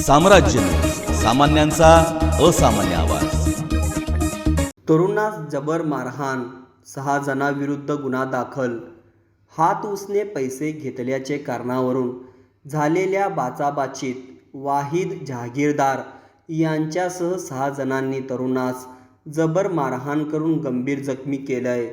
साम्राज्य न्यूज, सामान्यांचा असामान्य आवाज। तरुणास जबर मारहाण, 6 जणांविरुद्ध गुन्हा दाखल। हात उसने पैसे घेतल्याचे कारणावरून झालेल्या बाचाबाचीत वाहिद जहागीरदार यांच्यासह 6 जणांनी तरुणास जबर मारहाण करून गंभीर जखमी केलंय।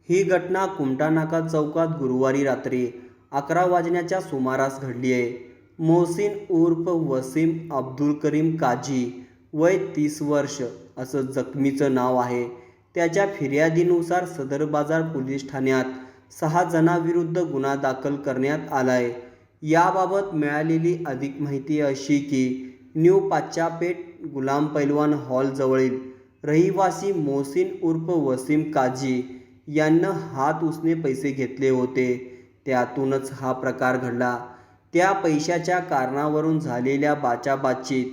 ही घटना कुमटानाका चौकात गुरुवारी रात्री 11 वाजण्याच्या सुमारास घडली आहे। मोहसिन उर्फ वसीम अब्दुल करीम काजी, वय 30 वर्ष असं जखमीचं नाव आहे। त्याच्या फिर्यादीनुसार सदर बाजार पोलीस ठाण्यात 6 जणांविरुद्ध गुन्हा दाखल करण्यात आलाय। याबाबत मिळालेली अधिक माहिती अशी की न्यू पाच्चापेठ गुलाम पैलवान हॉल जवळील रहिवासी मोहसिन उर्फ वसीम काजी यांना हात उसने पैसे घेतले होते। त्यातूनच हा प्रकार घडला। त्या पैशाच्या कारणावरून झालेल्या बाचाबाचीत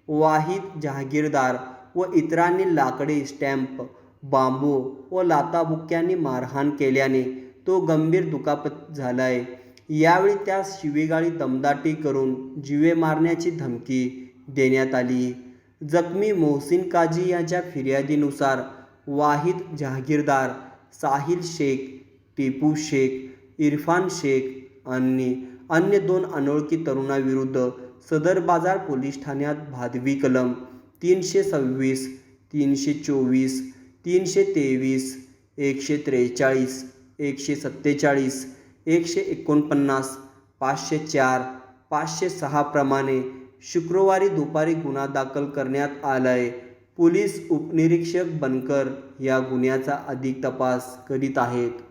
वाहिद जहागीरदार व इतरांनी लाकडी स्टॅम्प, बांबू व लाथाबुक्क्यांनी मारहाण केल्याने तो गंभीर दुखापत झालाय। यावेळी त्यास शिवीगाळी दमदाटी करून जीवे मारण्याची धमकी देण्यात आली। जखमी मोहसिन काजी यांच्या फिर्यादीनुसार वाहिद जहागीरदार, साहिल शेख, टिपू शेख, इरफान शेख आणि अन्य 2 अनोळखी तरुणांविरुद्ध सदर बाजार पोलीस ठाण्यात भादवी कलम 326, 324, 323, 143, 147, 149, 504, 506 प्रमाणे शुक्रवारी दुपारी गुन्हा दाखल करण्यात आलाय। पोलीस उपनिरीक्षक बनकर या गुन्ह्याचा अधिक तपास करीत आहेत।